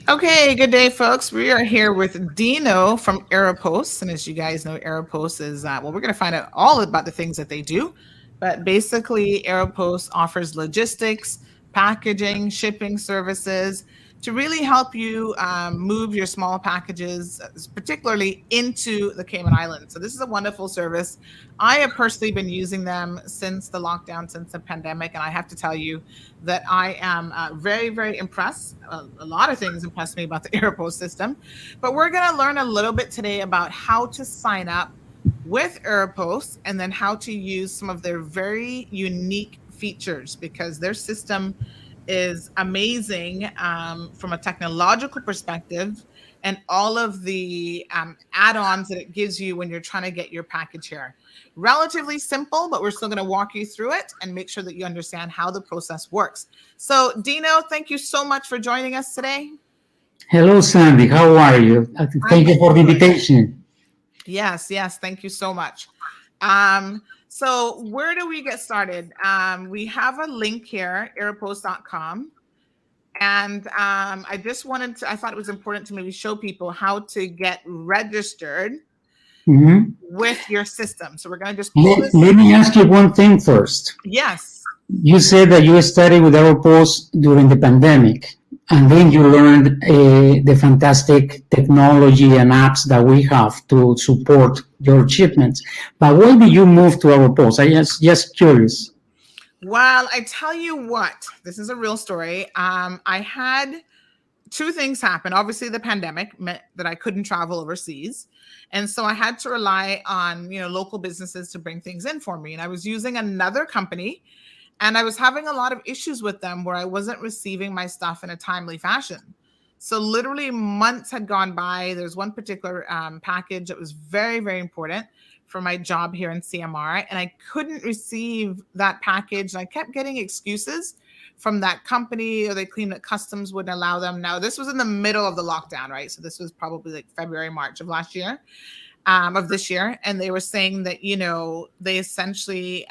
Okay, good day, folks. We are here with Dino from Aeropost. And as you guys know, Aeropost is, we're going to find out all about the things that they do. But basically, Aeropost offers logistics, packaging, shipping services to really help you move your small packages, particularly into the Cayman Islands. So, this is a wonderful service. I have personally been using them since the lockdown, since the pandemic. And I have to tell you, that I am very, very impressed. A lot of things impressed me about the Aeropost system, but we're going to learn a little bit today about how to sign up with Aeropost and then how to use some of their very unique features because their system is amazing from a technological perspective and all of the add-ons that it gives you when you're trying to get your package here. Relatively simple, but we're still going to walk you through it and make sure that you understand how the process works. So, Dino, thank you so much for joining us today. Hello, Sandy. How are you? Thank you for the invitation. Yes, yes. Thank you so much. So where do we get started? We have a link here, aeropost.com. And I thought it was important to maybe show people how to get registered with your system. So we're going to just pull this. Let me ask you one thing first. Yes. You said that you studied with Aeropost during the pandemic, and then you learned the fantastic technology and apps that we have to support your shipments. But why did you move to Aeropost? I just curious. Well, I tell you what, this is a real story. I had two things happen. Obviously, the pandemic meant that I couldn't travel overseas. And so I had to rely on, local businesses to bring things in for me. And I was using another company and I was having a lot of issues with them where I wasn't receiving my stuff in a timely fashion. So literally months had gone by. There's one particular package that was very, very important for my job here in CMR. And I couldn't receive that package. And I kept getting excuses from that company, or they claimed that customs wouldn't allow them. Now, this was in the middle of the lockdown, right? So this was probably like February, March of last year, of this year. And they were saying that, they essentially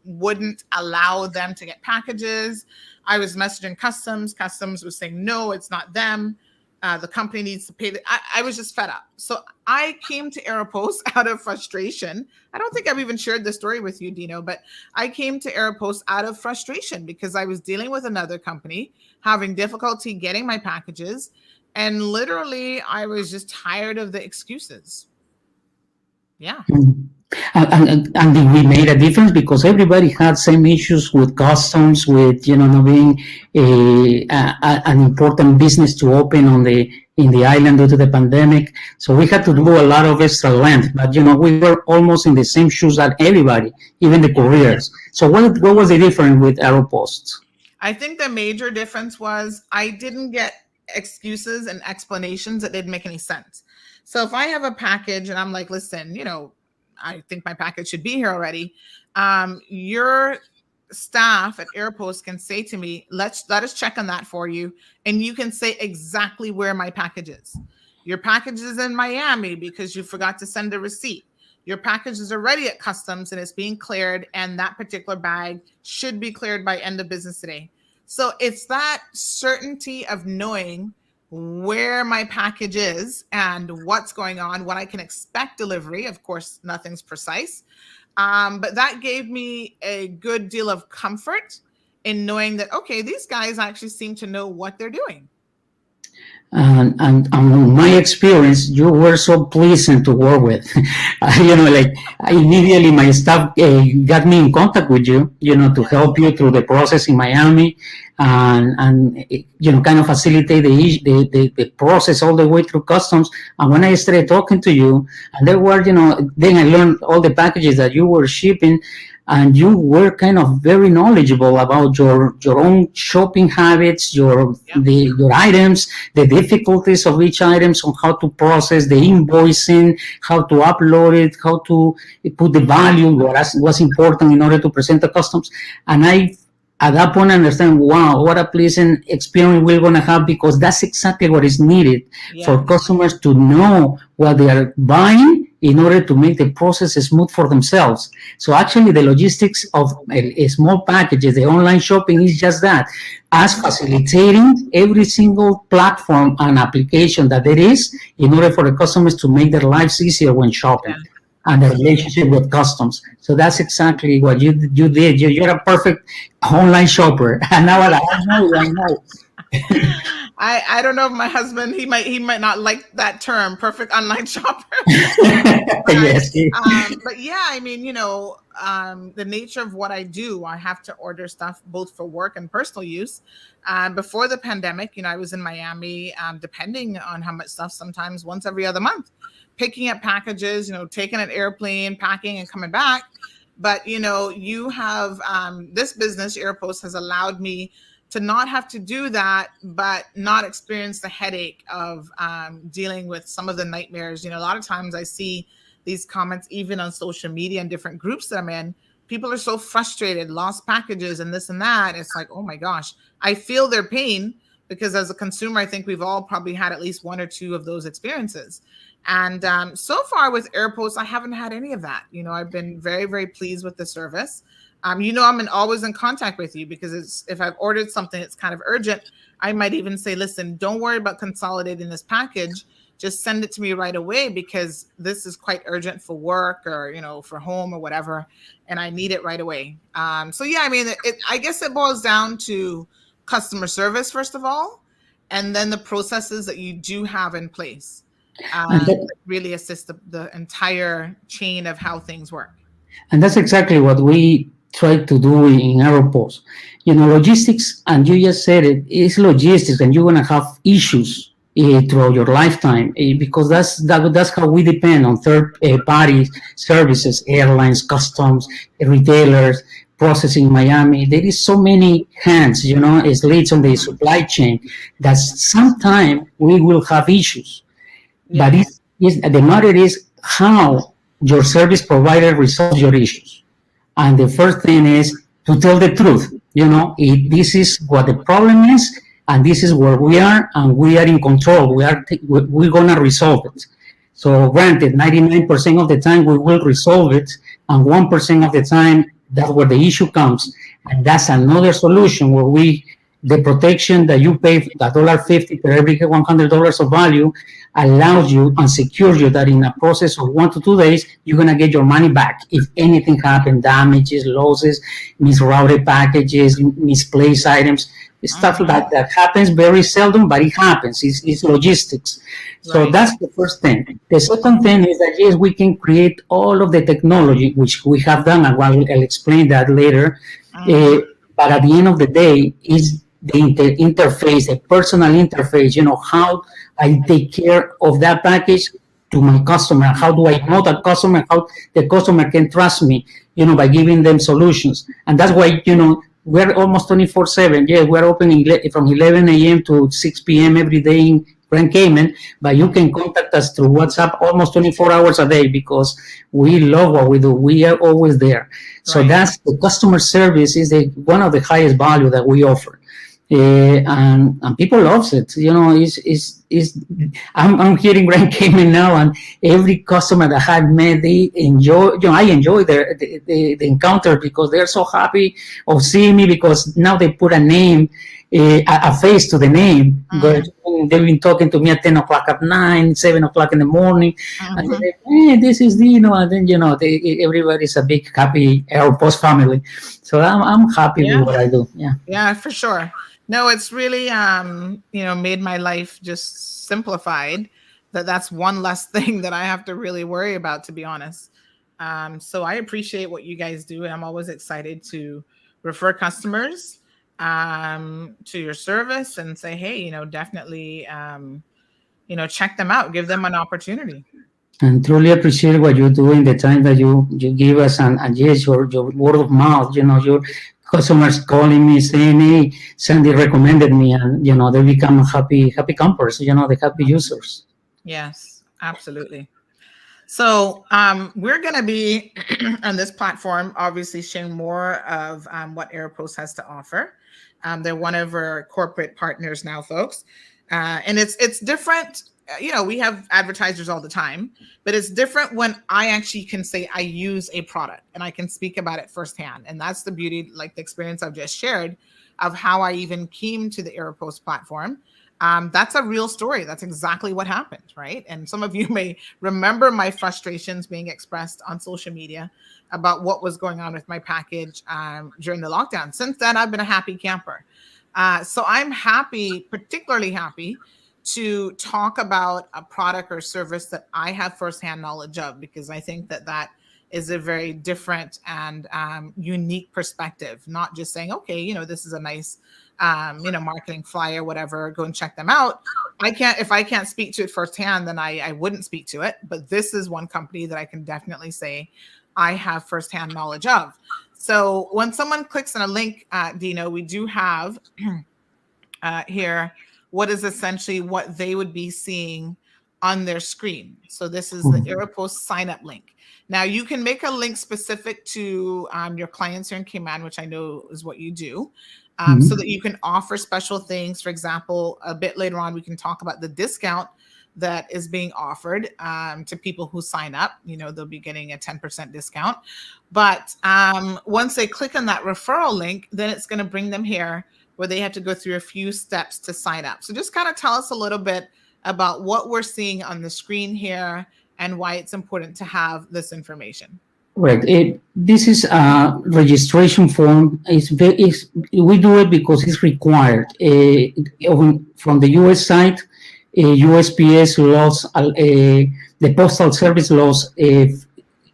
wouldn't allow them to get packages. I was messaging customs. Customs was saying, no, it's not them. The company needs to pay. I was just fed up. So I came to Aeropost out of frustration. I don't think I've even shared this story with you, Dino, but I came to Aeropost out of frustration because I was dealing with another company, having difficulty getting my packages. And literally, I was just tired of the excuses. Yeah. And we made a difference because everybody had same issues with customs, with not being an important business to open in the island due to the pandemic. So we had to do a lot of extra length, but we were almost in the same shoes as everybody, even the couriers. So what was the difference with Aeropost? I think the major difference was I didn't get excuses and explanations that didn't make any sense. So if I have a package and I'm like, listen, I think my package should be here already. Your staff at Aeropost can say to me, let us check on that for you. And you can say exactly where my package is. Your package is in Miami because you forgot to send a receipt. Your package is already at customs and it's being cleared. And that particular bag should be cleared by end of business today. So it's that certainty of knowing where my package is and what's going on, what I can expect delivery. Of course, nothing's precise. But that gave me a good deal of comfort in knowing that, okay, these guys actually seem to know what they're doing. And my experience, you were so pleasant to work with. Immediately my staff got me in contact with you, to help you through the process in Miami and kind of facilitate the process all the way through customs. And when I started talking to you, and there were, then I learned all the packages that you were shipping, and you were kind of very knowledgeable about your own shopping habits, your items, the difficulties of each items, on how to process the invoicing, how to upload it, how to put the value, what's important in order to present the customs. And I, at that point, understand, wow, what a pleasant experience we're going to have, because that's exactly what is needed for customers to know what they are buying in order to make the process smooth for themselves. So actually the logistics of a small packages, the online shopping is just that, as facilitating every single platform and application that there is in order for the customers to make their lives easier when shopping Yeah, and the absolutely. relationship with customs. So that's exactly what you did. You're a perfect online shopper. And now I know. I don't know if my husband, he might not like that term, perfect online shopper. Yes. But yeah, I mean, the nature of what I do, I have to order stuff both for work and personal use. Before the pandemic, I was in Miami, depending on how much stuff, sometimes once every other month, picking up packages, taking an airplane, packing and coming back. But you have this business, Aeropost, has allowed me to not have to do that, but not experience the headache of dealing with some of the nightmares. A lot of times I see these comments, even on social media and different groups that I'm in. People are so frustrated, lost packages and this and that. It's like, oh my gosh, I feel their pain, because as a consumer, I think we've all probably had at least one or two of those experiences. And so far with Airpost, I haven't had any of that. I've been very, very pleased with the service. I'm always in contact with you, because if I've ordered something that's kind of urgent, I might even say, listen, don't worry about consolidating this package. Just send it to me right away, because this is quite urgent for work, or, for home or whatever. And I need it right away. So yeah, I mean, I guess it boils down to customer service, first of all, and then the processes that you do have in place And that really assist the entire chain of how things work. And that's exactly what we try to do in Aeropost. Logistics, and you just said it, is logistics, and you're going to have issues throughout your lifetime, because that's how we depend on third party services, airlines, customs, retailers, processing Miami. There is so many hands, it's leads on the supply chain, that sometime we will have issues. But Yeah. the matter is how your service provider resolves your issues. And the first thing is to tell the truth. This is what the problem is, and this is where we are, and we are in control. We're gonna resolve it. So, granted, 99% of the time we will resolve it, and 1% of the time that's where the issue comes, and that's another solution where the protection that you pay, the $1.50 per every $100 of value, allows you and secures you that in a process of 1 to 2 days, you're going to get your money back. If anything happens, damages, losses, misrouted packages, misplaced items, stuff like that happens very seldom, but it happens. It's logistics. So Right. that's the first thing. The second thing is that, yes, we can create all of the technology, which we have done, and I'll explain that later. But at the end of the day, is the interface, the personal interface, how I take care of that package to my customer. How do I know that customer? How the customer can trust me, by giving them solutions. And that's why, we're almost 24/7. Yeah, we're open from 11 a.m. to 6 p.m. every day in Grand Cayman, but you can contact us through WhatsApp almost 24 hours a day, because we love what we do. We are always there. So Right. that's the customer service is one of the highest value that we offer. And people loves it. I'm here in Grand Cayman now, and every customer that I met, they enjoy. I enjoy the encounter, because they're so happy of seeing me, because now they put a name, a face to the name. They've been talking to me at 10 o'clock at night, 7 o'clock in the morning, and they're like, hey, this is Dino, and then everybody's a big happy Aeropost family. So I'm happy with what I do. Yeah. Yeah, for sure. No, it's really made my life just simplified. That's one less thing that I have to really worry about, to be honest. So I appreciate what you guys do, and I'm always excited to refer customers to your service and say, hey, definitely check them out, give them an opportunity. And truly appreciate what you do in the time that you give us, and yes, your word of mouth, your customers calling me saying, hey, Sandy recommended me, and they become happy campers, the happy users. Yes, absolutely. So we're going to be on this platform, obviously sharing more of what Aeropost has to offer. They're one of our corporate partners now, folks, and it's different we have advertisers all the time, but it's different when I actually can say I use a product and I can speak about it firsthand. And that's the beauty, like the experience I've just shared of how I even came to the Aeropost platform. That's a real story. That's exactly what happened, right? And some of you may remember my frustrations being expressed on social media about what was going on with my package during the lockdown. Since then, I've been a happy camper. So I'm happy, particularly happy, to talk about a product or service that I have firsthand knowledge of, because I think that that is a very different and unique perspective. Not just saying, okay, this is a nice, marketing flyer, whatever, go and check them out. If I can't speak to it firsthand, then I wouldn't speak to it. But this is one company that I can definitely say I have firsthand knowledge of. So when someone clicks on a link, Dino, we do have here what is essentially what they would be seeing on their screen. So this is the Aeropost sign up link. Now you can make a link specific to your clients here in Cayman, which I know is what you do, so that you can offer special things. For example, a bit later on, we can talk about the discount that is being offered to people who sign up. They'll be getting a 10% discount. But once they click on that referral link, then it's going to bring them here where they have to go through a few steps to sign up. So just kind of tell us a little bit about what we're seeing on the screen here and why it's important to have this information. Right. This is a registration form. We do it because it's required. From the U.S. side, USPS laws, the Postal Service laws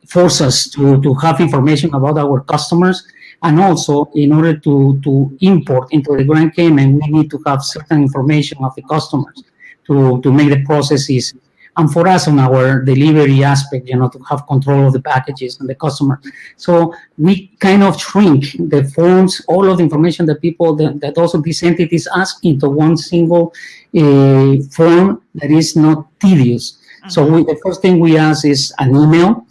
force us to have information about our customers. And also, in order to import into the Grand Cayman, we need to have certain information of the customers to make the process easy. And for us, on our delivery aspect, to have control of the packages and the customer. So we kind of shrink the forms, all of the information that people, that also these entities ask, into one single form that is not tedious. So the first thing we ask is an email,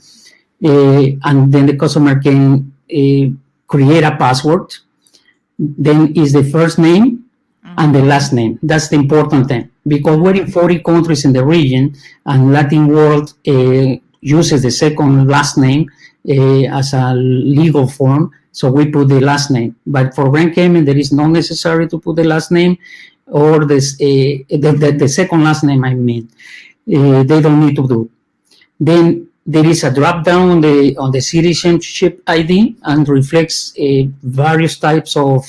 and then the customer can create a password. Then is the first name and the last name. That's the important thing, because we're in 40 countries in the region, and Latin world uses the second last name as a legal form. So we put the last name. But for Grand Cayman, there is not necessary to put the last name or the second last name. I mean, they don't need to do. Then there is a drop down on the citizenship ID and reflects various types of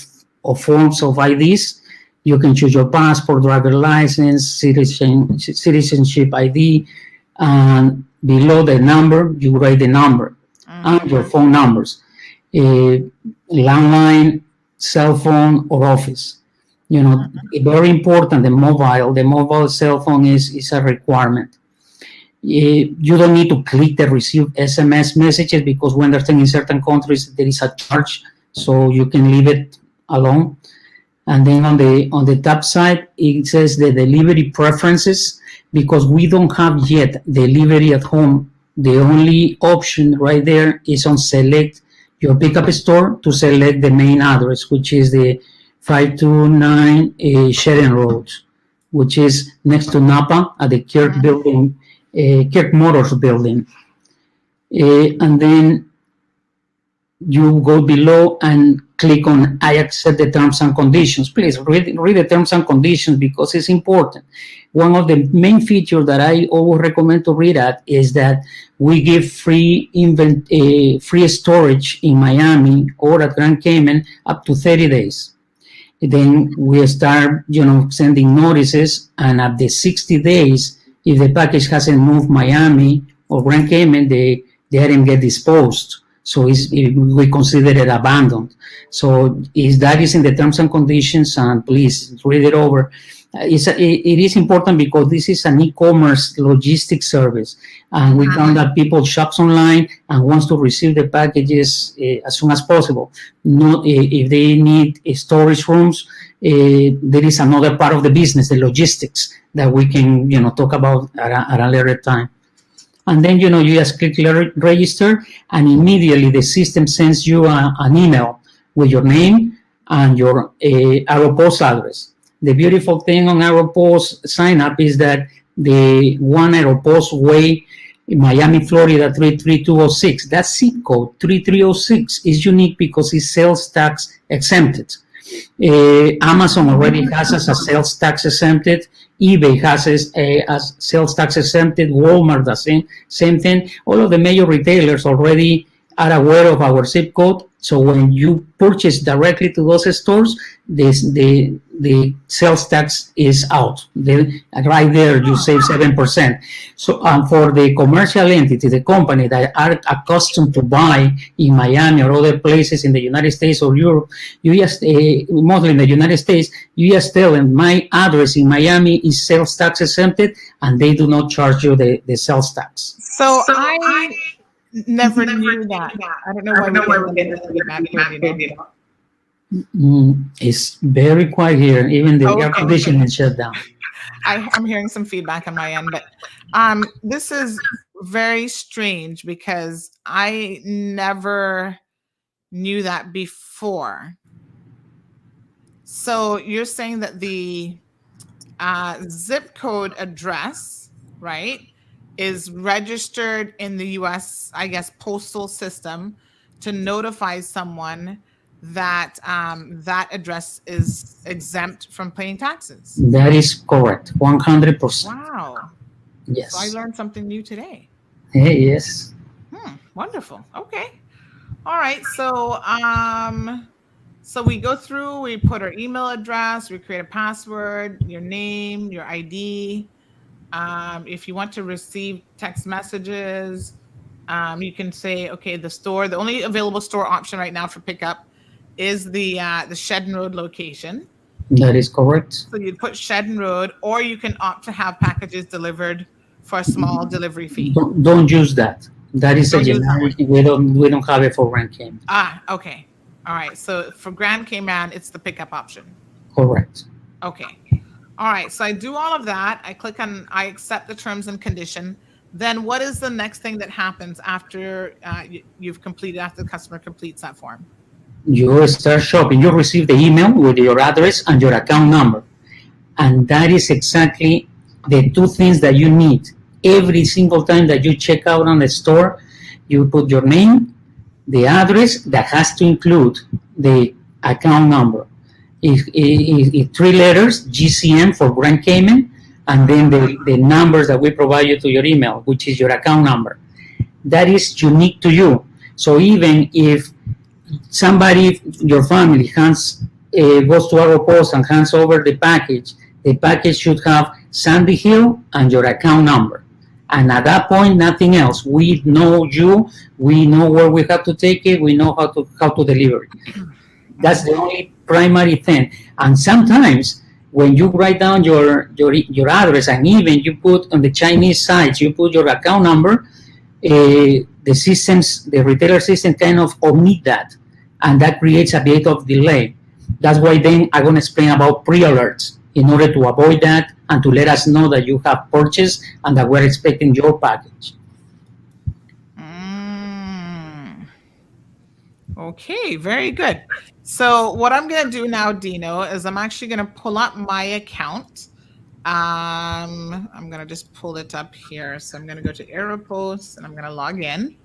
forms of IDs. You can choose your passport, driver license, citizenship ID, and below the number, you write the number and your phone numbers, landline, cell phone, or office. Very important, the mobile cell phone is a requirement. You don't need to click the receive SMS messages, because when they're in certain countries, there is a charge, so you can leave it alone. And then on the top side, it says the delivery preferences, because we don't have yet delivery at home. The only option right there is on select your pickup store to select the main address, which is the 529 Sheridan Road, which is next to Napa at the Kirk building, Kirk Motors building. And then you go below and click on I accept the terms and conditions. Please read the terms and conditions, because it's important. One of the main features that I always recommend to read at is that we give free storage in Miami or at Grand Cayman up to 30 days. Then we start, sending notices, and at the 60 days, if the package hasn't moved Miami or Grand Cayman, the item get disposed. So we consider it abandoned. So that is in the terms and conditions, and please read it over. It is important because this is an e-commerce logistics service, and we found that people shops online and wants to receive the packages as soon as possible. Not if they need storage rooms. There is another part of the business, the logistics, that we can talk about at a later time. And then, you just click register, and immediately the system sends you an email with your name and your Aeropost address. The beautiful thing on Aeropost sign up is that the one Aeropost way in Miami, Florida, 33206. That zip code, 3306, is unique because it's sales tax exempted. Amazon already has as a sales tax exempted. eBay has as sales tax exempted. Walmart the same thing. All of the major retailers already are aware of our zip code. So when you purchase directly to those stores, the sales tax is out. Right there, you save 7%. So for the commercial entity, the company that are accustomed to buy in Miami or other places in the United States or Europe, you just, mostly in the United States, you just tell them my address in Miami is sales tax exempted, and they do not charge you the sales tax. So I never knew that. I don't know why we're getting this feedback here, It's very quiet here. Even the air conditioning is shut down. I'm hearing some feedback on my end, but this is very strange because I never knew that before. So you're saying that the zip code address, right, is registered in the U.S., I guess, postal system to notify someone that that address is exempt from paying taxes. That is correct, 100%. Wow. Yes. So I learned something new today. Hey, yes. Wonderful. Okay. All right. So so we go through, we put our email address, we create a password, your name, your ID. If you want to receive text messages, you can say, okay, the only available store option right now for pickup is the Shedden Road location. That is correct. So you'd put Shedden Road, or you can opt to have packages delivered for a small delivery fee. Don't use that. That is a generic. We don't have it for Grand Cayman. Okay. All right. So for Grand Cayman, it's the pickup option. Correct. Okay. All right. So I do all of that. I click on I accept the terms and condition. Then what is the next thing that happens after after the customer completes that form? You start shopping. You receive the email with your address and your account number. And that is exactly the two things that you need. Every single time that you check out on the store, you put your name, the address that has to include the account number. If 3 letters, GCM for Grand Cayman, and then the numbers that we provide you to your email, which is your account number. That is unique to you. So even if somebody, your family, goes to Aeropost and hands over the package should have Sandy Hill and your account number. And at that point, nothing else. We know you. We know where we have to take it. We know how to deliver it. That's the only primary thing. And sometimes when you write down your address, and even you put on the Chinese sites, you put your account number, the retailer system kind of omit that, and that creates a bit of delay. That's why then I'm going to explain about pre-alerts in order to avoid that and to let us know that you have purchased and that we're expecting your package. Okay, very good. So what I'm going to do now, Dino, is I'm actually going to pull up my account. I'm going to just pull it up here. So I'm going to go to Aeropost and I'm going to log in.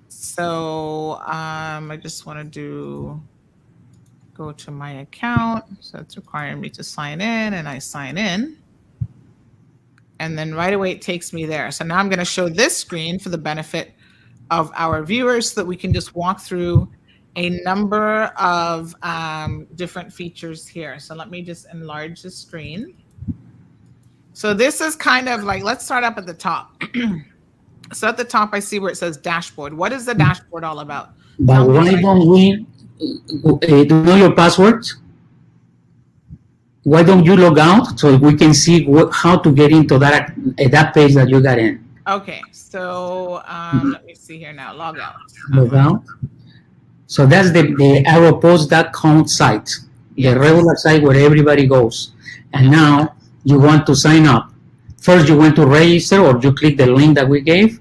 So I just want to go to my account. So it's requiring me to sign in, and I sign in. And then right away it takes me there. So now I'm going to show this screen for the benefit of our viewers so that we can just walk through a number of different features here. So let me just enlarge the screen. So this is kind of like, let's start up at the top. So at the top, I see where it says dashboard. What is the dashboard all about? But why don't we, do you know your passwords? Why don't you log out so we can see how to get into that page that you got in? Okay, so let me see here now. Log out. Log out. So that's the Aeropost.com site, the regular site where everybody goes. And now you want to sign up. First, you want to register, or you click the link that we gave,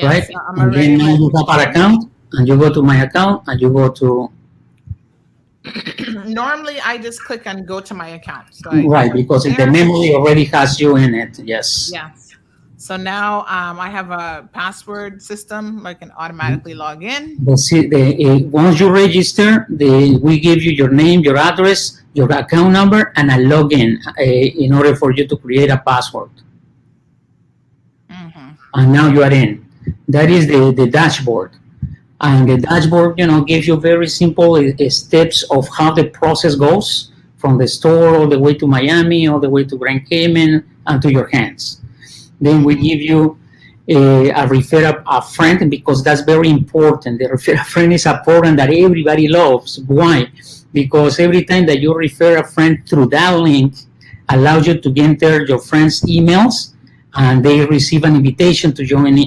right? And then now you have our account, and you go to my account, and you go to Normally, I just click and go to my account. So I Right, go because the there. memory already has you in it. Yes. Yes. So now I have a password system. I can automatically log in. Once you register, we give you your name, your address, your account number, and a login in order for you to create a password. And now you are in. That is the dashboard. And the dashboard, gives you very simple steps of how the process goes from the store all the way to Miami, all the way to Grand Cayman, and to your hands. Then we give you a refer a friend, because that's very important. The refer a friend is a program that everybody loves. Why? Because every time that you refer a friend through that link, allows you to enter your friends' emails, and they receive an invitation to join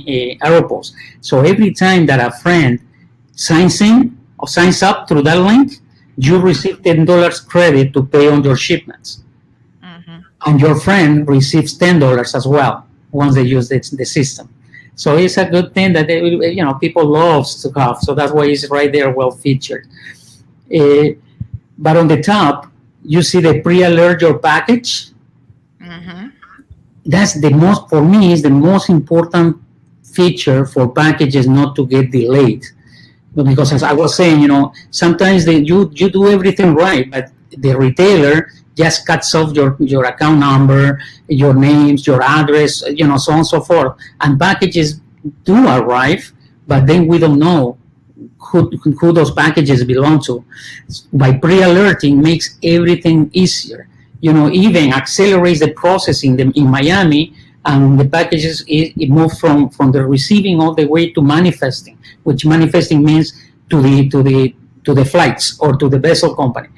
Aeropost. So every time that a friend signs in or signs up through that link, you receive $10 credit to pay on your shipments. And your friend receives $10 as well once they use the system. So it's a good thing that people love to have. So that's why it's right there, well featured. But on the top, you see the pre-alert your package. That's for me, is the most important feature for packages not to get delayed. Because as I was saying, sometimes you do everything right, but the retailer just cuts off your account number, your names, your address, so on and so forth. And packages do arrive, but then we don't know who those packages belong to. By pre-alerting makes everything easier. Even accelerates the processing in Miami, and the packages it moves from the receiving all the way to manifesting, which manifesting means to the flights or to the vessel company.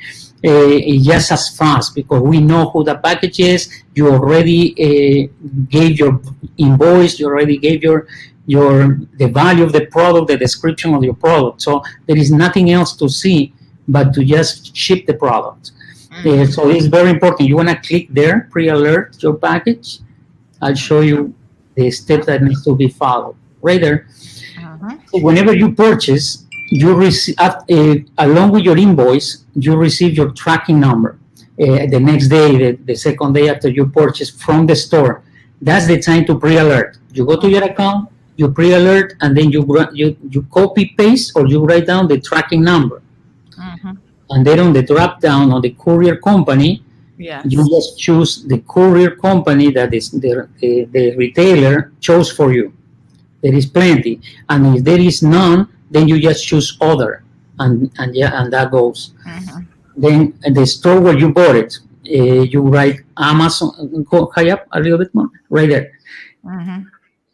It's just as fast because we know who the package is. You already gave your invoice. You already gave the value of the product, the description of your product. So there is nothing else to see but to just ship the product. So it's very important. You want to click there, pre-alert your package. I'll show you the steps that needs to be followed. Right there. So whenever you purchase, you receive along with your invoice, you receive your tracking number. The next day, the second day after you purchase from the store, that's the time to pre-alert. You go to your account, you pre-alert, and then you copy paste or you write down the tracking number. And then on the drop down on the courier company, you just choose the courier company that is the retailer chose for you. There is plenty, and if there is none, then you just choose other, and that goes. Then the store where you bought it, you write Amazon. Go high up a little bit more, right there.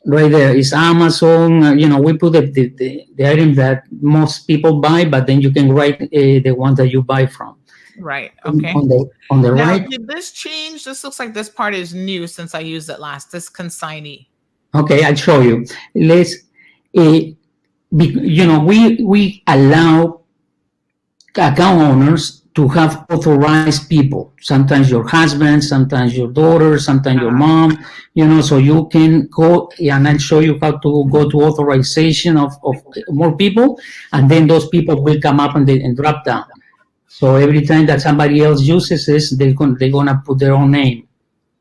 Right there is Amazon. We put the item that most people buy, but then you can write the one that you buy from. Right. Okay. On the now, right. Did this change? This looks like this part is new since I used it last. This consignee. Okay, I'll show you. Let's. We allow account owners to have authorized people. Sometimes your husband, sometimes your daughter, sometimes your mom. So you can go, and I'll show you how to go to authorization of more people, and then those people will come up and drop down. So every time that somebody else uses this, they're gonna put their own name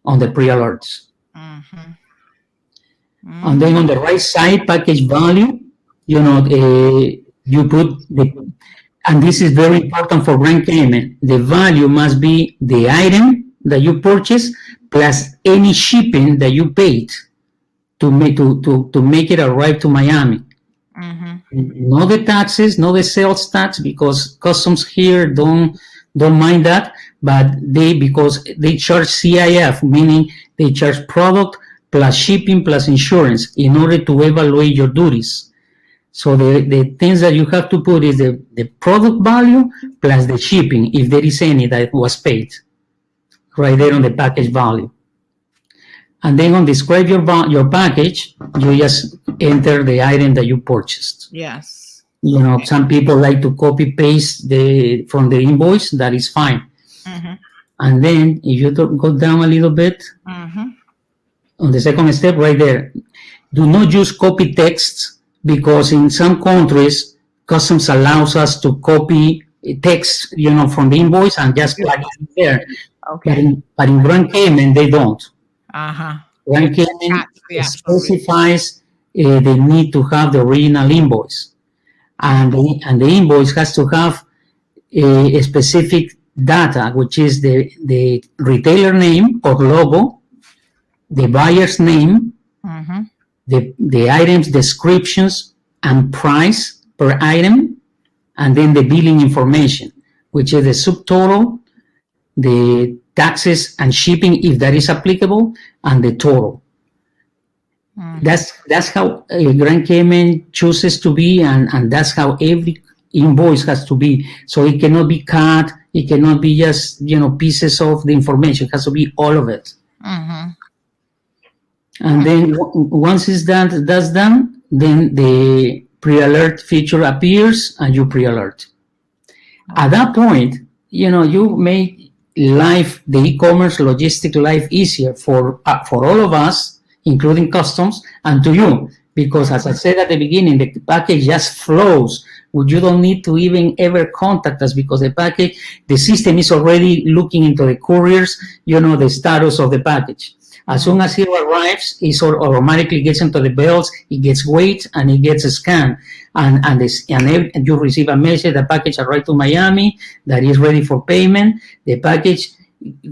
on the pre-alerts. And then on the right side, package value, you put and this is very important for Grand Cayman. The value must be the item that you purchased plus any shipping that you paid to make it arrive to Miami. No the taxes, no the sales tax, because customs here don't mind that, but because they charge CIF, meaning they charge product plus shipping plus insurance in order to evaluate your duties. So the things that you have to put is the product value plus the shipping, if there is any that was paid, right there on the package value. And then on describe your package, you just enter the item that you purchased. Yes. Some people like to copy paste from the invoice. That is fine. And then if you go down a little bit, on the second step right there, do not use copy text, because in some countries, customs allows us to copy text, from the invoice and just plug it in there. Okay. But in Grand Cayman, they don't. Uh-huh. Grand Cayman specifies the need to have the original invoice. And the invoice has to have a specific data, which is the retailer name or logo, the buyer's name, the items descriptions and price per item, and then the billing information, which is the subtotal, the taxes and shipping, if that is applicable, and the total. That's how Grand Cayman chooses to be, and that's how every invoice has to be. So it cannot be cut. It cannot be just pieces of the information. It has to be all of it. And then once that's done, then the pre-alert feature appears, and you pre-alert. At that point, you make life, the e-commerce logistic life, easier for all of us, including customs, and to you, because as I said at the beginning, the package just flows. You don't need to even ever contact us, because the system is already looking into the couriers, the status of the package. As soon as it arrives, it automatically gets into the belts, it gets weighed, and it gets scanned. And you receive a message, the package arrived to Miami, that is ready for payment. The package,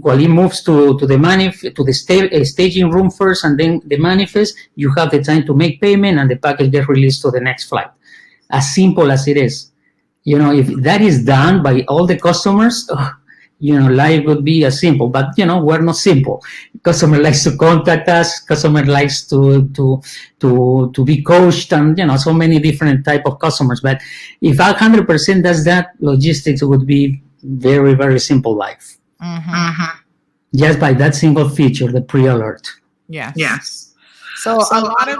while it moves to the staging room first, and then the manifest, you have the time to make payment, and the package gets released to the next flight. As simple as it is. If that is done by all the customers, life would be as simple. But we're not simple. Customer likes to contact us. Customer likes to be coached, and so many different type of customers. But if 100% does that, logistics would be very, very simple life. Just by that single feature, the pre-alert. Yes. So a lot of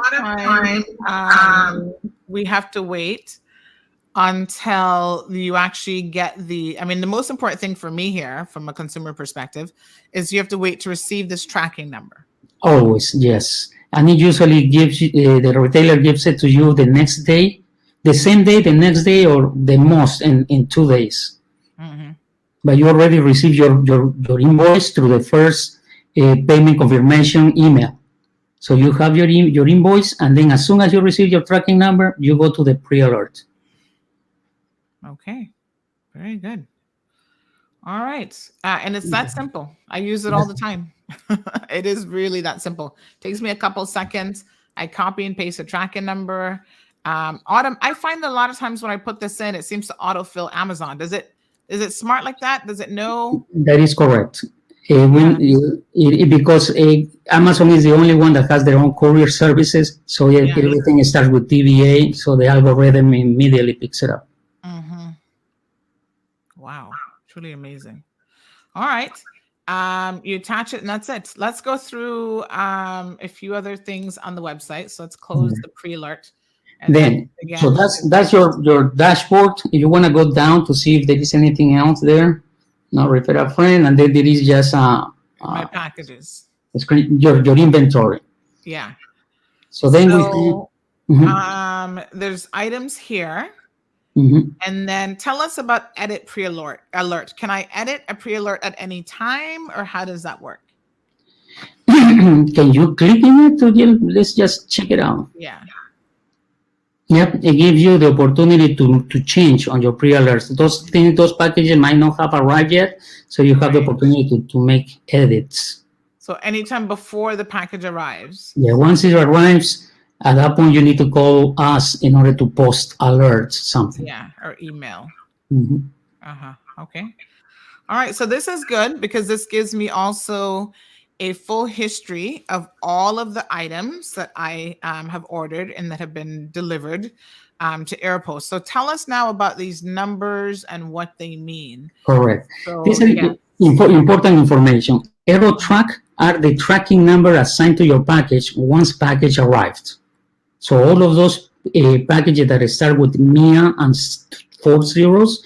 time, we have to wait until you actually get the most important thing for me here, from a consumer perspective, is you have to wait to receive this tracking number. Always, yes. And it usually gives you, the retailer gives it to you the next day, the same day, the next day, or the most in 2 days. But you already received your invoice through the first payment confirmation email. So you have your invoice, and then as soon as you receive your tracking number, you go to the pre-alert. Okay, very good. All right, and it's that simple. I use it all the time. It is really that simple. Takes me a couple seconds. I copy and paste a tracking number. Autumn, I find that a lot of times when I put this in, it seems to autofill Amazon. Is it smart like that? Does it know? That is correct. Because Amazon is the only one that has their own courier services, so everything starts with TVA, so the algorithm immediately picks it up. Wow, truly amazing. All right, you attach it, and that's it. Let's go through a few other things on the website. So let's close the pre-alert. Then so that's your dashboard. If you want to go down to see if there is anything else there. No, refer a friend, and then there is just my packages. Your inventory. Yeah. So then there's items here, and then tell us about edit pre-alert. Can I edit a pre-alert at any time, or how does that work? Can you click in it? Let's just check it out. Yeah. Yep, it gives you the opportunity to change on your pre-alerts. Those packages might not have arrived yet, so you have the opportunity to make edits. So anytime before the package arrives? Yeah, once it arrives, at that point you need to call us in order to post alerts, something. Yeah, or email. Okay. All right, so this is good, because this gives me also a full history of all of the items that I have ordered and that have been delivered to Aeropost. So tell us now about these numbers and what they mean. Correct. So, this is important information. AeroTrack are the tracking number assigned to your package once package arrived. So all of those packages that start with MIA and 4 zeros,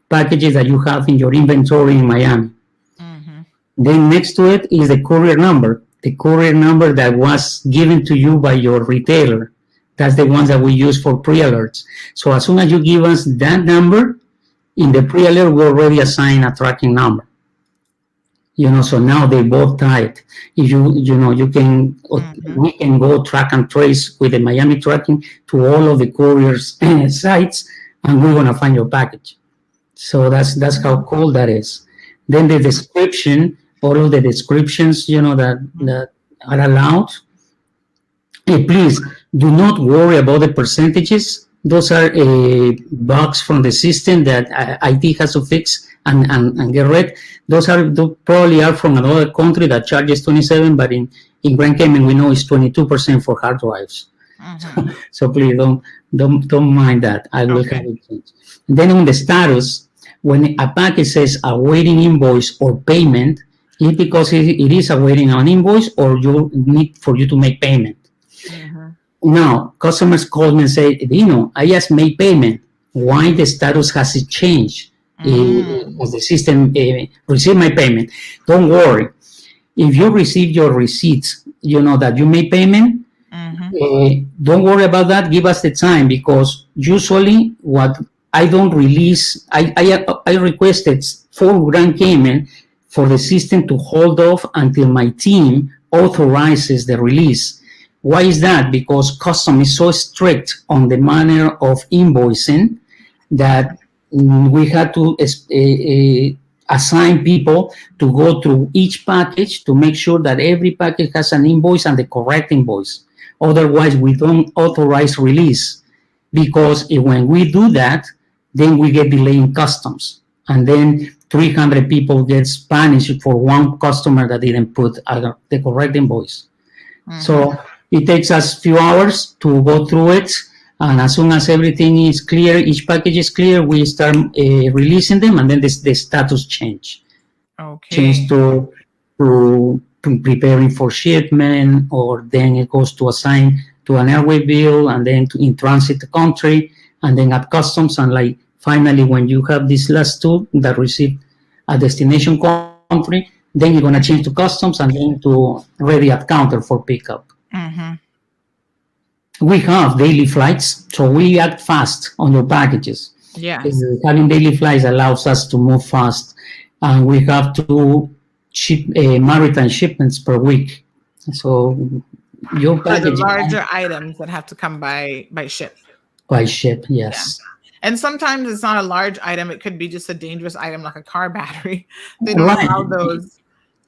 packages that you have in your inventory in Miami. Then next to it is the courier number that was given to you by your retailer. That's the ones that we use for pre-alerts. So as soon as you give us that number, In the pre-alert, we already assign a tracking number. So now they both tied. If you can, we can go track and trace with the Miami tracking to all of the couriers sites, and we're gonna find your package. So that's how cool that is. Then the description, all of the descriptions, that are allowed. Please do not worry about the percentages. Those are bugs from the system that IT has to fix and get rid. Those probably are from another country that charges 27, but in Grand Cayman we know it's 22% for hard drives. So please don't mind that. I will have it changed. And then on the status, when a package says awaiting invoice or payment, it's because it is awaiting an invoice or you need for you to make payment. Now, customers call me and say, Dino, I just made payment. Why the status has it changed? As the system received my payment. Don't worry. If you receive your receipts, that you made payment, don't worry about that. Give us the time, because usually what I don't release, I requested for Grand Cayman for the system to hold off until my team authorizes the release. Why is that? Because custom is so strict on the manner of invoicing that we had to assign people to go through each package to make sure that every package has an invoice and the correct invoice. Otherwise, we don't authorize release, because when we do that, then we get delay in customs. And then 300 people get punished for one customer that didn't put the correct invoice. So it takes us a few hours to go through it, and as soon as everything is clear, each package is clear, we start releasing them, and then the status change. Change to preparing for shipment, or then it goes to assign to an airway bill, and then in transit country, and then at customs, and finally when you have these last two that receive a destination country, then you're going to change to customs and then to ready at counter for pickup. We have daily flights, so we act fast on your packages. Yes. Having daily flights allows us to move fast, and we have to ship maritime shipments per week. So your package, the larger items that have to come by ship. By ship, yes. Yeah. And sometimes it's not a large item; it could be just a dangerous item like a car battery. They don't allow those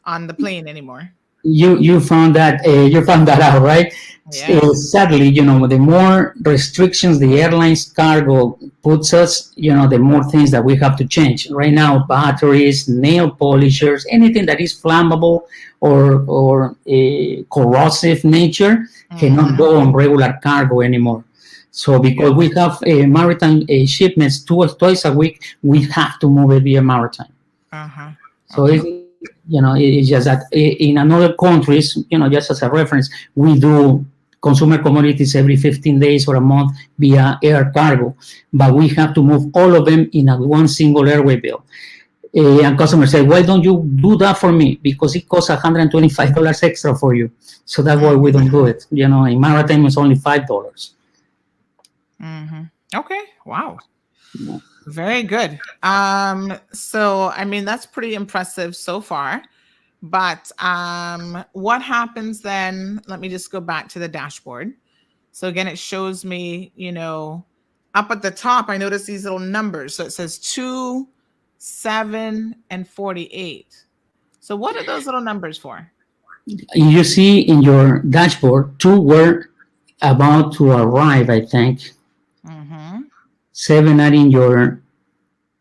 on the plane anymore. You found that out, right? Sadly, the more restrictions the airline's cargo puts us, the more things that we have to change. Right now, batteries, nail polishers, anything that is flammable or corrosive nature cannot go on regular cargo anymore. So because we have maritime shipments twice a week, we have to move it via maritime. So it's just that in other countries, just as a reference, we do consumer commodities every 15 days or a month via air cargo, but we have to move all of them in one single airway bill. And customers say, why don't you do that for me? Because it costs $125 extra for you. So that's why we don't do it. In maritime, it's only $5. Okay. Wow. Very good. So, I mean, that's pretty impressive so far. But what happens then? Let me just go back to the dashboard. So again, it shows me, up at the top, I notice these little numbers. So it says 2, 7, and 48. So what are those little numbers for? You see in your dashboard, 2 were about to arrive, I think. 7 are in your,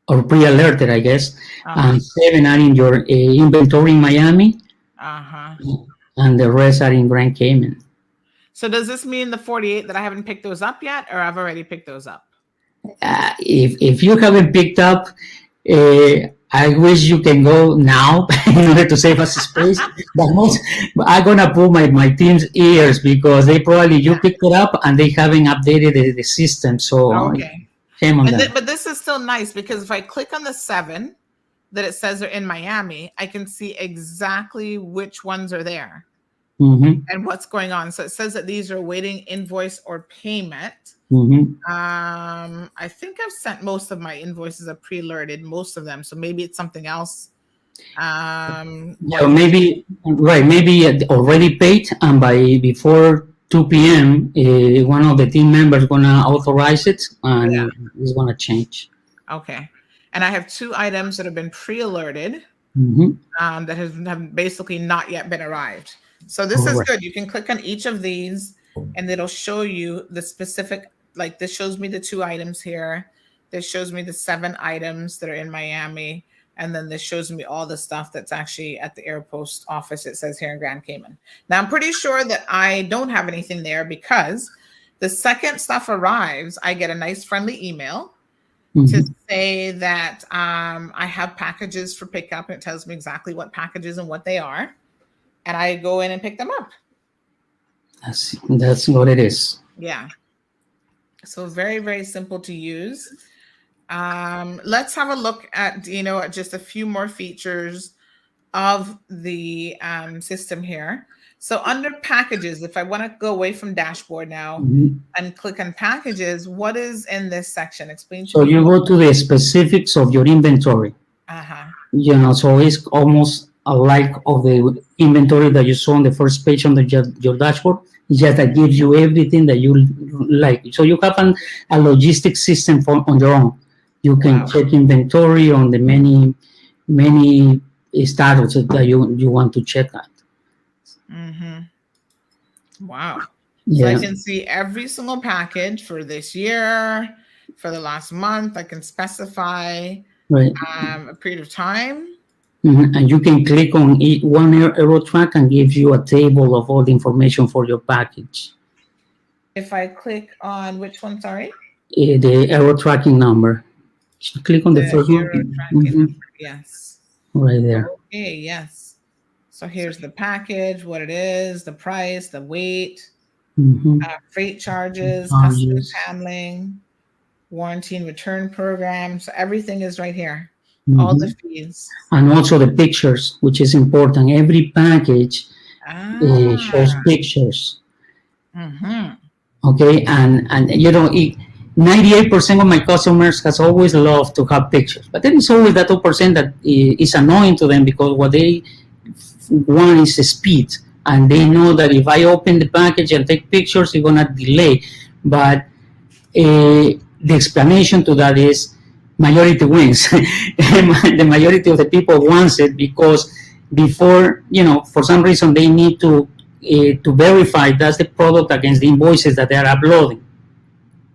or pre-alerted, I guess, and 7 are in your inventory in Miami, and the rest are in Grand Cayman. So does this mean the 48 that I haven't picked those up yet, or I've already picked those up? If you haven't picked up, I wish you can go now in order to save us space. But I'm gonna pull my team's ears, because you picked it up and they haven't updated the system. So shame on them. But this is still nice, because if I click on the 7 that it says are in Miami, I can see exactly which ones are there. Mm-hmm. and what's going on. So it says that these are awaiting invoice or payment. Mm-hmm. I think I've sent most of my invoices are pre-alerted, most of them. So maybe it's something else. Yeah, maybe right. Maybe already paid, and by before 2 p.m., one of the team members gonna authorize it, and Yeah. it's gonna change. Okay. And I have 2 items that have been pre-alerted Mm-hmm. that have basically not yet been arrived. So this is Correct. good. You can click on each of these and it'll show you the specific, like this shows me the 2 items here. This shows me the 7 items that are in Miami. And then this shows me all the stuff that's actually at the Aeropost office, it says here in Grand Cayman. Now, I'm pretty sure that I don't have anything there because the second stuff arrives, I get a nice friendly email to Mm-hmm. say that I have packages for pickup. And it tells me exactly what packages and what they are. And I go in and pick them up. That's what it is. Yeah. So very, very simple to use. Let's have a look at Dino at just a few more features of the system here. So under packages, if I want to go away from dashboard now Mm-hmm. and click on packages, what is in this section? Explain to So me. you go to the specifics of your inventory. Uh-huh. So it's almost alike of the inventory that you saw on the first page on your dashboard. It's just that gives you everything that you like. So you have a logistics system on your own. You can check inventory on the many statuses that you want to check at. Mm-hmm. Wow. So Yeah. I can see every single package for this year, for the last month. I can specify Right. a period of time. Mm-hmm. And you can click on one arrow track and gives you a table of all the information for your package. If I click on which one, sorry? The arrow tracking number. Click on the first one. Arrow tracking number, yes. Right there. Okay, yes. So here's the package, what it is, the price, the weight, freight charges, customs handling, warranty and return program. So everything is right here. All the fees. And also the pictures, which is important. Every package shows pictures. Okay, and 98% of my customers has always loved to have pictures, but there is always that 2% that is annoying to them because what they want is the speed, and they know that if I open the package and take pictures, it's gonna delay. But the explanation to that is majority wins. The majority of the people wants it because before, for some reason they need to verify that's the product against the invoices that they are uploading.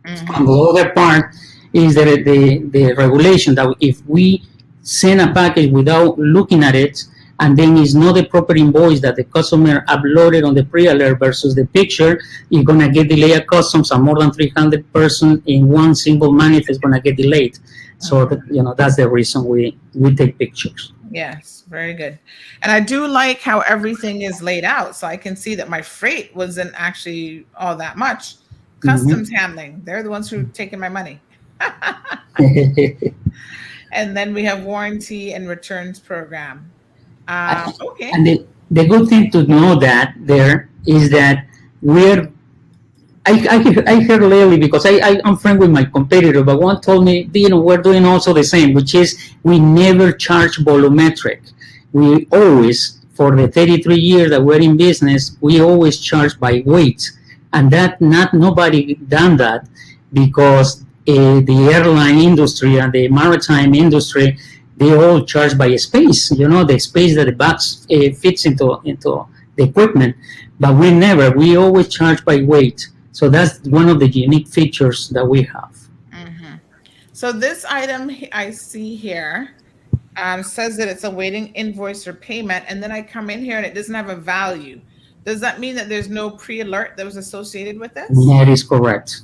And the other part is the regulation that if we send a package without looking at it, and then it's not the proper invoice that the customer uploaded on the pre-alert versus the picture, you're going to get delayed at customs, and more than 300 persons in one single manifest is going to get delayed. So, that's the reason we take pictures. Yes, very good. And I do like how everything is laid out. So I can see that my freight wasn't actually all that much. Customs handling, they're the ones who are taking my money. And then we have warranty and returns program. Okay. And the good thing to know that there is that I heard lately because I'm friend with my competitor, but one told me, we're doing also the same, which is we never charge volumetric. We always, for the 33 years that we're in business, we always charge by weight. And that nobody done that because the airline industry and the maritime industry, they all charge by space, the space that the box fits into the equipment. But we always charge by weight. So that's one of the unique features that we have. So this item I see here says that it's awaiting invoice or payment. And then I come in here and it doesn't have a value. Does that mean that there's no pre-alert that was associated with this? That is correct.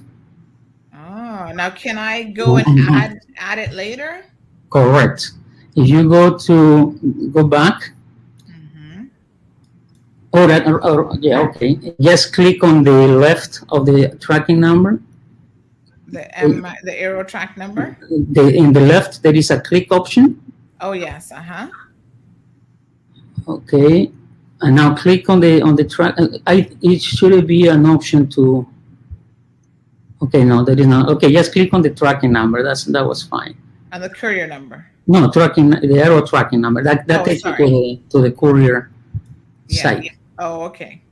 Oh, now can I go and add it later? Correct. If you go back. Okay. Just click on the left of the tracking number. The arrow track number? In the left, there is a click option. Oh, yes. Okay. And now click on the track. It should be an option to. Okay, no, that is not. Okay, just click on the tracking number. That was fine. And the courier number. No, tracking the aero tracking number. That takes sorry. you to the courier site. Oh, okay.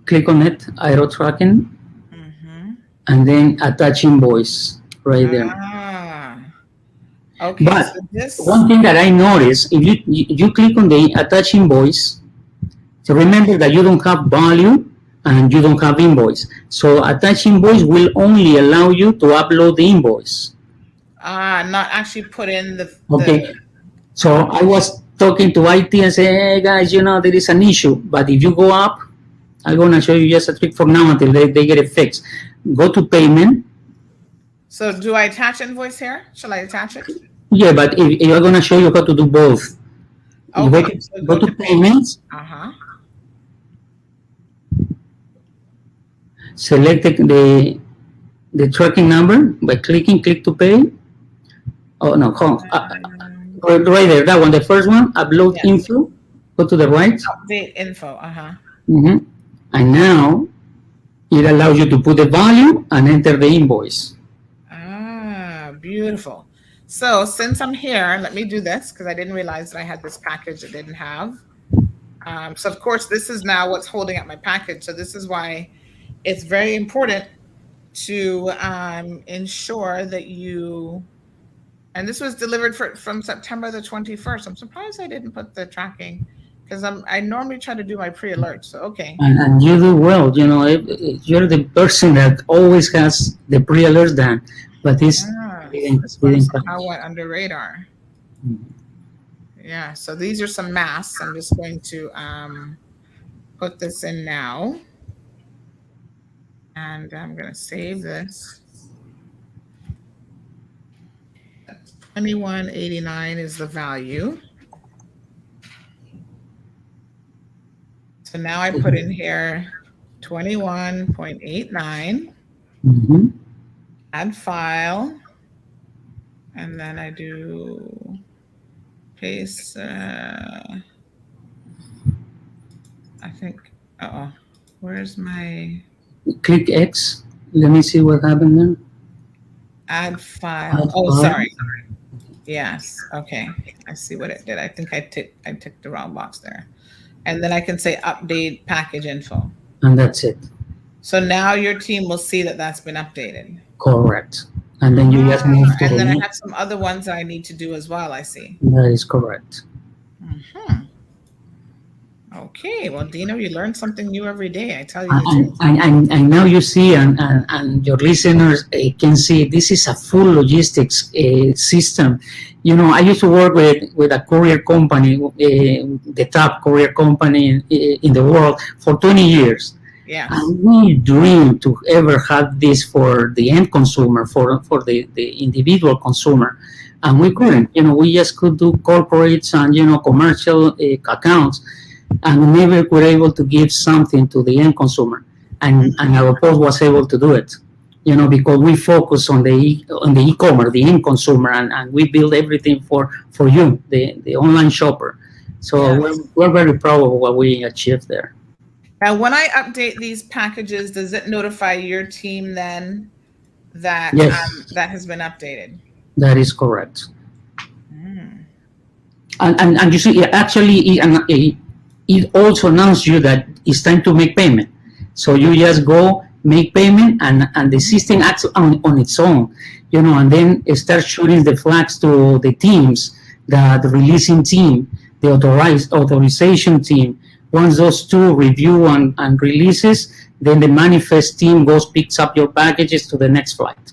Click on it, aero tracking, and then attach invoice right there. Okay. But so this... one thing that I noticed, if you click on the attach invoice, so remember that you don't have value and you don't have invoice. So attach invoice will only allow you to upload the invoice. Not actually put in the... Okay. So I was talking to IT and say, hey guys, there is an issue. But if you go up, I'm going to show you just a trick for now until they get it fixed. Go to payment. So do I attach invoice here? Shall I attach it? Yeah, but if I'm going to show you how to do both. Okay. Go to payments. Select the tracking number by clicking click to pay. Oh, no, right there, that one, the first one, upload info. Go to the right. Update info, And now it allows you to put the value and enter the invoice. Beautiful. So since I'm here, let me do this because I didn't realize that I had this package I didn't have. So of course, this is now what's holding up my package. So this is why it's very important to ensure that you, and this was delivered from September the 21st. I'm surprised I didn't put the tracking because I normally try to do my pre-alert. So, okay. And you do well, you're the person that always has the pre-alerts done, but this somehow went under radar. Yeah, so these are some masks. I'm just going to put this in now. And I'm going to save this. 2189 is the value. So now I put in here 21.89. Add file. And then I do paste. I think, where's my... Click X. Let me see what happened there. Add file. Sorry. Yes. Okay. I see what it did. I think I ticked the wrong box there. And then I can say update package info. And that's it. So now your team will see that that's been updated. Correct. And then you just move to and then I have some other ones that I need to do as well, I see. That is correct. Okay, well, Dino, you learn something new every day. I tell you. And now you see, and your listeners can see, this is a full logistics system. I used to work with a courier company, the top courier company in the world for 20 years. Yeah. And we dream to ever have this for the end consumer, for the individual consumer. And we couldn't, we just could do corporates and, commercial accounts. And we never were able to give something to the end consumer, and Aeropost was able to do it, because we focus on the e-commerce, the end consumer, and we build everything for you, the online shopper. So we're very proud of what we achieved there. Now, when I update these packages, does it notify your team then that that has been updated? That is correct. And you see, actually, it also announces you that it's time to make payment. So you just go make payment, and the system acts on its own, and then it starts shooting the flags to the teams, the releasing team, the authorization team. Once those two review and releases, then the manifest team picks up your packages to the next flight.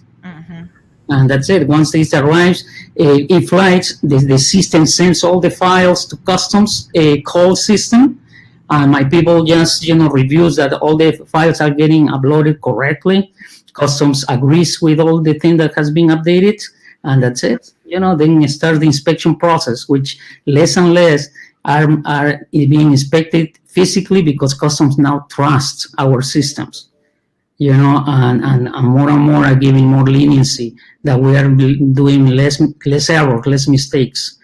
And that's it. Once this arrives, it flies, the system sends all the files to customs call system. My people just, reviews that all the files are getting uploaded correctly. Customs agrees with all the thing that has been updated, and that's it. Then start the inspection process, which less and less are being inspected physically because customs now trust our systems. And more are giving more leniency, that we are doing less error, less mistakes.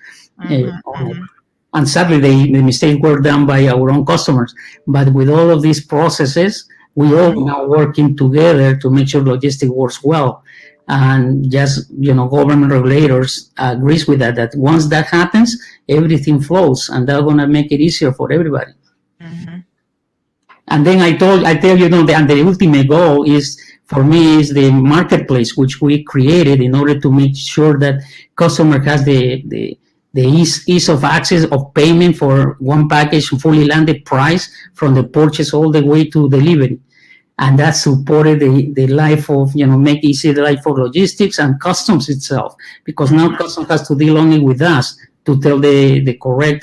And sadly, the mistakes were done by our own customers. But with all of these processes, we all Mhm. now working together to make sure logistics works well. And just, government regulators agrees with that, that once that happens, everything flows, and that's going to make it easier for everybody. Mhm. And then I tell you, and the ultimate goal is for me is the marketplace which we created in order to make sure that customer has the ease of access of payment for one package fully landed price from the purchase all the way to delivery. And that supported the life of, make easy the life for logistics and customs itself, because now Mhm. customs has to deal only with us to tell the correct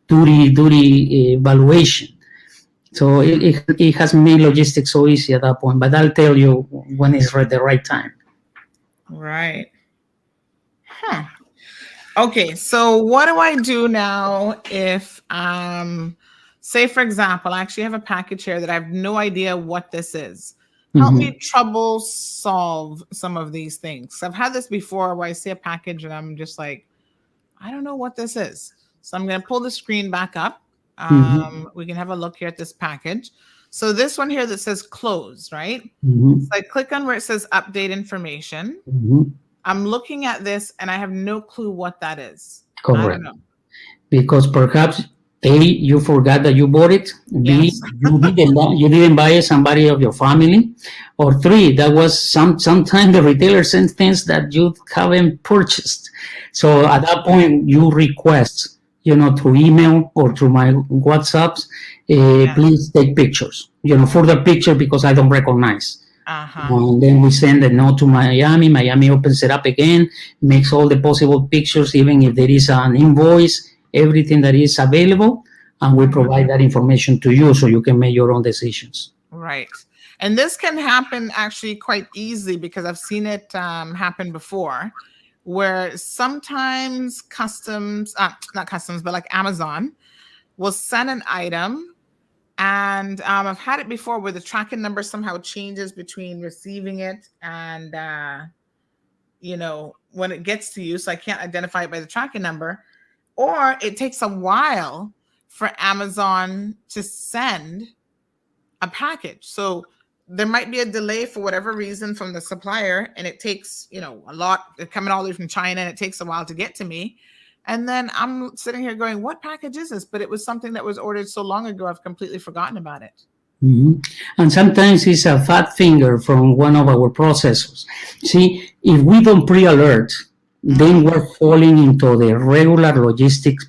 duty valuation. So it has made logistics so easy at that point. But I'll tell you when it's the right time. Right. Huh. Okay, so what do I do now if say for example, I actually have a package here that I have no idea what this is. Help Mm-hmm. me trouble solve some of these things. I've had this before where I see a package and I'm just like, I don't know what this is. So I'm going to pull the screen back up. Mm-hmm. We can have a look here at this package. So this one here that says close, right? So Mm-hmm. I click on where it says update information. Mm-hmm. I'm looking at this and I have no clue what that is. I don't Correct. know. Because perhaps A, you forgot that you bought it. B, Yes. you didn't buy it somebody of your family. Or three, that was sometimes the retailer sends things that you haven't purchased. So at that point, you request, through email or through my WhatsApps, Yes. please take pictures, for the picture because I don't recognize. Uh-huh. And then we send a note to Miami. Miami opens it up again, makes all the possible pictures, even if there is an invoice, everything that is available, and we Mhm. provide that information to you so you can make your own decisions. Right. And this can happen actually quite easily because I've seen it happen before where sometimes customs, not customs, but like Amazon will send an item. And I've had it before where the tracking number somehow changes between receiving it and, when it gets to you. So I can't identify it by the tracking number. Or it takes a while for Amazon to send a package. So there might be a delay for whatever reason from the supplier, and it takes, a lot. They're coming all the way from China, and it takes a while to get to me. And then I'm sitting here going, what package is this? But it was something that was ordered so long ago, I've completely forgotten about it. Mhm. And sometimes it's a fat finger from one of our processors. See, if we don't pre-alert, then Mhm. we're falling into the regular logistics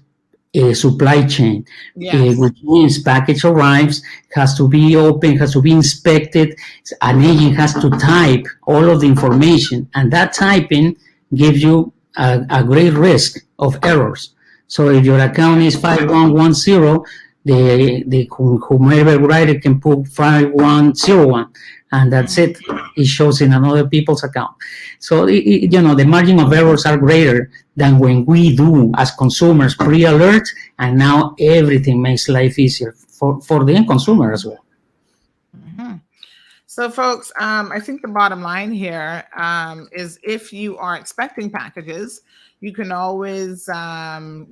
supply chain, Yes. which means package arrives, has to be open, has to be inspected. An agent has to type all of the information, and that typing gives you a great risk of errors. So if your account is 5110, the whomever writer can put 5101, and that's Mhm. it. It shows in another people's account. So the margin of errors are greater than when we do as consumers pre-alert, and now everything makes life easier for the end consumer as well. Mhm. So, folks, I think the bottom line here is if you are expecting packages, you can always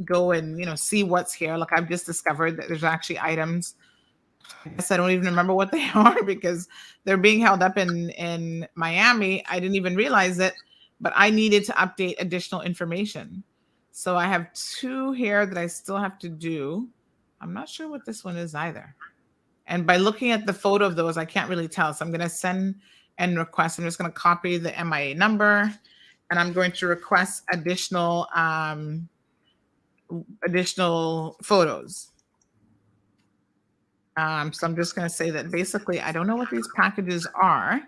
go and see what's here. Like I've just discovered that there's actually items. I guess I don't even remember what they are because they're being held up in Miami. I didn't even realize it, but I needed to update additional information. So I have two here that I still have to do. I'm not sure what this one is either. And by looking at the photo of those, I can't really tell. So I'm going to send and request. I'm just going to copy the MIA number, and I'm going to request additional photos. So I'm just going to say that basically I don't know what these packages are,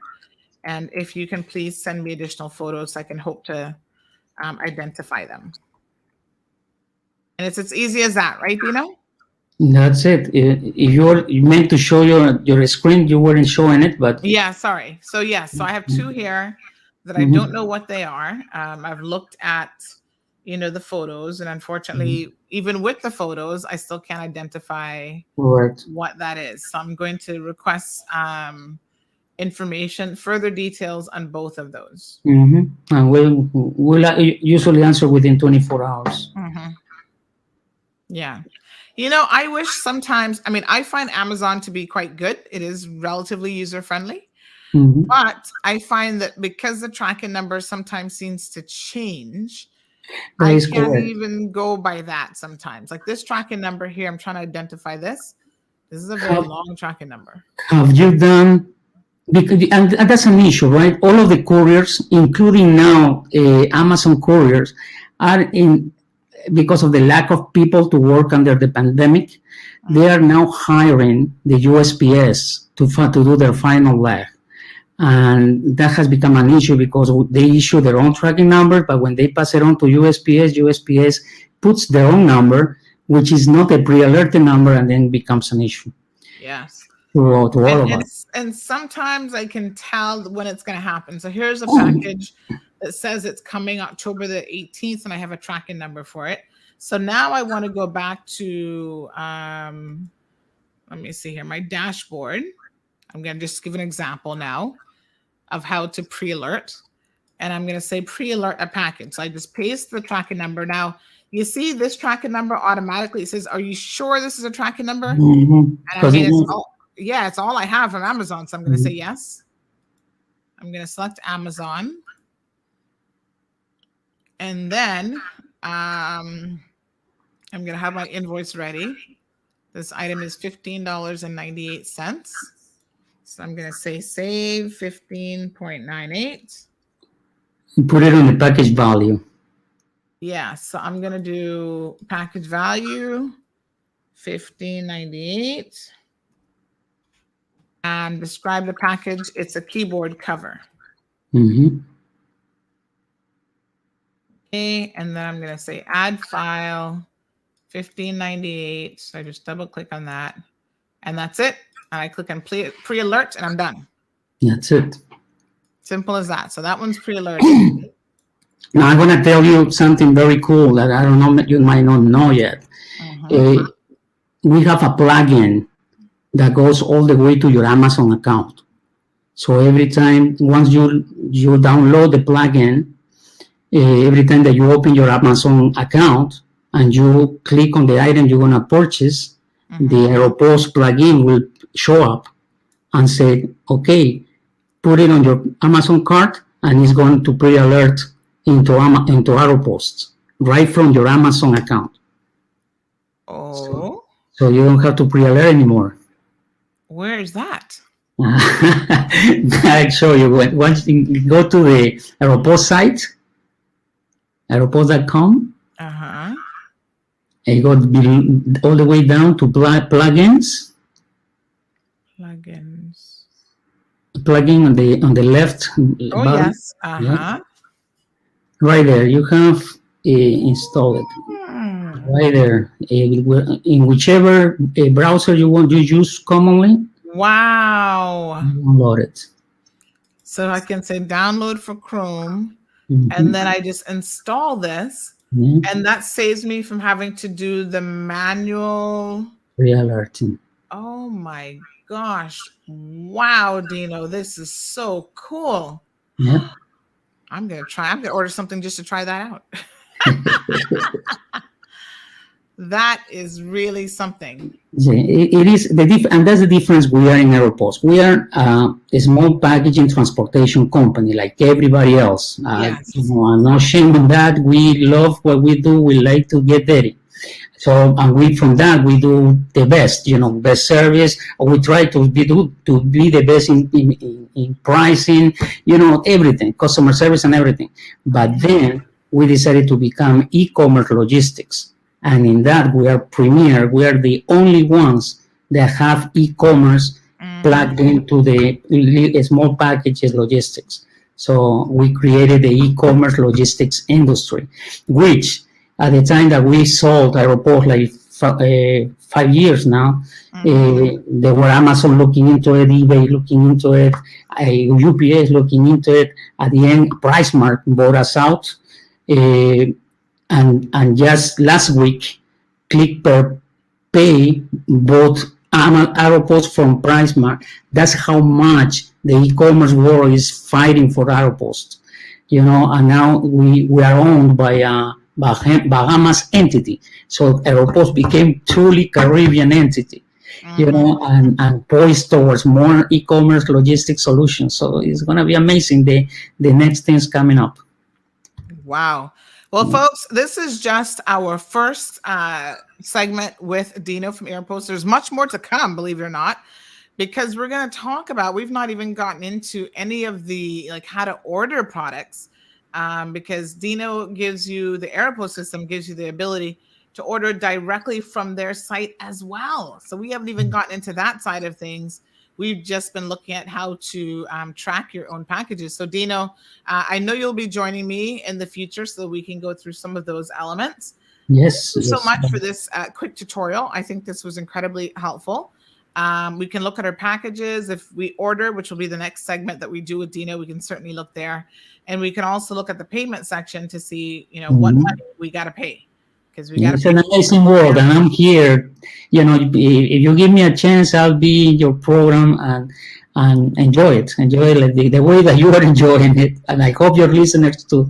and if you can please send me additional photos, I can hope to identify them. And it's as easy as that, right, Dino? That's it. If you meant to show your screen, you weren't showing it, but Yeah, sorry. So yes, so I have two here that I don't mhm, know what they are. I've looked at, the photos, and mhm, unfortunately, even with the photos, I still can't identify correct. what that is. So I'm going to request information, further details on both of those. And we'll usually answer within 24 hours. Mhm. Yeah. I wish sometimes, I mean, I find Amazon to be quite good. It is relatively user friendly, Mhm. but I find that because the tracking number sometimes seems to change, That I is can't correct. even go by that sometimes. Like this tracking number here, I'm trying to identify this. This is a very Have, long tracking number. have you done, because, and that's an issue, right? All of the couriers, including now Amazon couriers, are in, because of the lack of people to work under the pandemic, they are Mhm. now hiring the USPS to do their final leg. And that has become an issue because they issue their own tracking number, but when they pass it on to USPS puts their own number, which is not a pre-alerted number, and then becomes an issue Yes. to all And of and us. s- and sometimes I can tell when it's going to happen. So here's a package that says it's coming October the 18th, and I have a tracking number for it. So now I want to go back to let me see here, my dashboard. I'm going to just give an example now of how to pre-alert. And I'm going to say pre-alert a package. So I just paste the tracking number. Now, you see this tracking number automatically. It says, are you sure this is a tracking number? Mm-hmm. And I Because mean, it's all I have from Amazon. So I'm going to say mm-hmm. yes. I'm going to select Amazon. And then I'm going to have my invoice ready. This item is $15.98. So I'm going to say save 15.98. Put it on the package value. Yeah, so I'm going to do package value 15.98 and describe the package. It's a keyboard cover. Mm-hmm. Okay, and then I'm going to say add file 15.98. So I just double click on that, and that's it. And I click on pre-alert, and I'm done. That's it. Simple as that. So that one's pre-alerted. Now I'm going to tell you something very cool that I don't know, you might not know yet. Mhm. We have a plugin that goes all the way to your Amazon account. So every time, once you download the plugin, every time that you open your Amazon account and you click on the item you're gonna purchase, the Mhm. Aeropost plugin will show up and say, "Okay, put it on your Amazon cart," and it's going to pre-alert into Aeropost right from your Amazon account. So, Oh, so you don't have to pre-alert anymore. where is that? I show you. Once you go to the Aeropost site, aeropost.com, Uh-huh. and you go all the way down to plugins. Plugins. Plugin on the left Oh, bottom. yes. Yeah, Uh-huh. right there. You have install it. Hmm. Right there. In whichever browser you want to use commonly, Wow. download it. So I can say download for Chrome, and Mm-hmm. then I just install this, Yeah. and that saves me from having to do the manual. Pre-alerting. Oh my gosh. Wow, Dino, this is so cool. Yeah. I'm going to order something just to try that out. That is really something. It is and that's the difference. We are in Aeropost. We are a small packaging transportation company, like everybody else. Yes. I'm not ashamed of that. We love what we do. We like to get dirty. So, and we from that we do the best. Best service. We try to be the best in pricing. Everything, customer service and everything. But then we decided to become e-commerce logistics. And in that, we are premier. We are the only ones that have e-commerce plugged Mhm. into the small packages logistics. So we created the e-commerce logistics industry, which at the time that we sold Aeropost, like 5 years now, there were Amazon looking into it, eBay looking into it, UPS looking into it. At the end, PriceMark bought us out. Uh, and just last week, Click Per Pay bought Aeropost from PriceMark. That's how much the e-commerce world is fighting for Aeropost. And now we are owned by Bahamas entity. So Aeropost became truly Caribbean entity, and poised towards more e-commerce logistics solutions. So it's going to be amazing, the next things coming up. Wow. Well, folks, this is just our first segment with Dino from Aeropost. There's much more to come, believe it or not, because we're going to talk about, we've not even gotten into any of the, like, how to order products, because Dino gives you, the Aeropost system gives you the ability to order directly from their site as well. So we haven't even gotten into that side of things. We've just been looking at how to track your own packages. So Dino, I know you'll be joining me in the future so we can go through some of those elements. Yes, Thank you so yes. much for this quick tutorial. I think this was incredibly helpful. We can look at our packages. If we order, which will be the next segment that we do with Dino, we can certainly look there. And we can also look at the payment section to see, what money we got to pay. Because we got to It's pay. an amazing world, and I'm here. If you give me a chance, I'll be in your program and enjoy it. Enjoy it the way that you are enjoying it, and I hope your listeners too.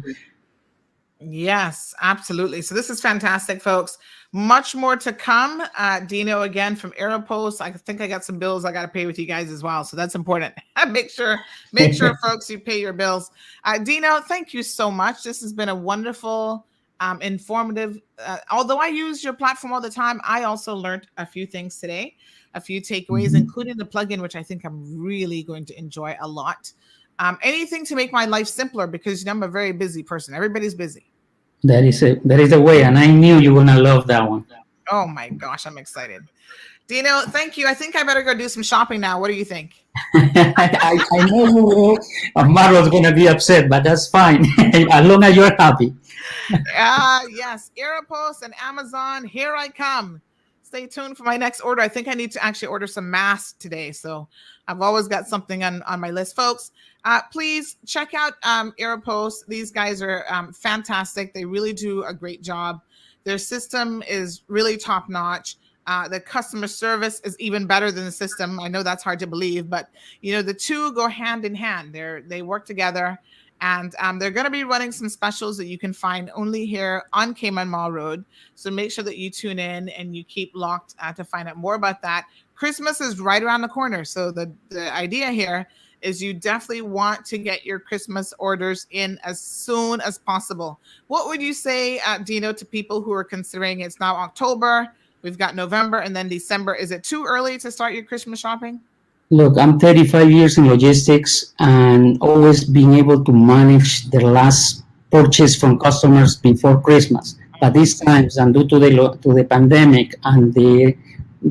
Yes, absolutely. So this is fantastic, folks. Much more to come. Dino again from Aeropost. I think I got some bills I got to pay with you guys as well. So that's important. make sure, folks, you pay your bills. Dino, thank you so much. This has been a wonderful, informative. Although I use your platform all the time, I also learned a few things today, a few takeaways, including the plugin, which I think I'm really going to enjoy a lot. Anything to make my life simpler, because I'm a very busy person. Everybody's busy. That is a way, and I knew you were gonna love that one. Oh my gosh, I'm excited. Dino, thank you. I think I better go do some shopping now. What do you think? I know you will. Amaro's gonna be upset, but that's fine as long as you're happy. Yes, Aeropost and Amazon. Here I come. Stay tuned for my next order. I think I need to actually order some masks today. So I've always got something on my list, folks. Please check out Aeropost. These guys are fantastic. They really do a great job. Their system is really top notch. The customer service is even better than the system. I know that's hard to believe, but the two go hand in hand. They work together. And they're going to be running some specials that you can find only here on Cayman Mall Road. So make sure that you tune in and you keep locked to find out more about that. Christmas is right around the corner. So the idea here is you definitely want to get your Christmas orders in as soon as possible. What would you say, Dino, to people who are considering it's now October, we've got November, and then December? Is it too early to start your Christmas shopping? Look, I'm 35 years in logistics and always being able to manage the last purchase from customers before Christmas. But these times, and due to the pandemic and the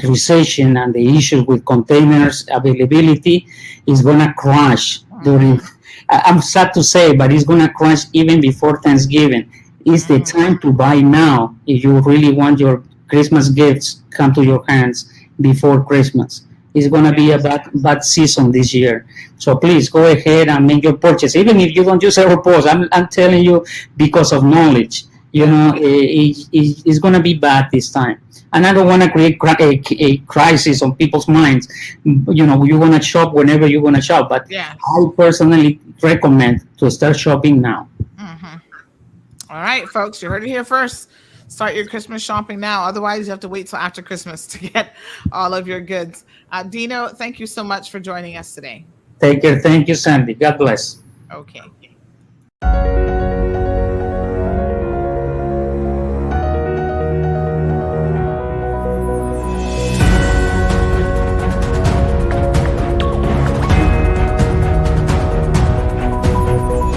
recession and the issues with containers availability, is gonna crash during. I'm sad to say, but it's gonna crash even before Thanksgiving. It's the time to buy now if you really want your Christmas gifts come to your hands before Christmas. It's going to be a bad season this year. So please go ahead and make your purchase. Even if you don't use Aeropost, I'm telling you because of knowledge. It's going to be bad this time. And I don't want to create a crisis on people's minds. You're going to shop whenever you're going to shop. But I personally recommend to start shopping now. All right, folks, you heard it here first. Start your Christmas shopping now. Otherwise, you have to wait till after Christmas to get all of your goods. Dino, thank you so much for joining us today. Take care. Thank you, Sandy. God bless. Okay.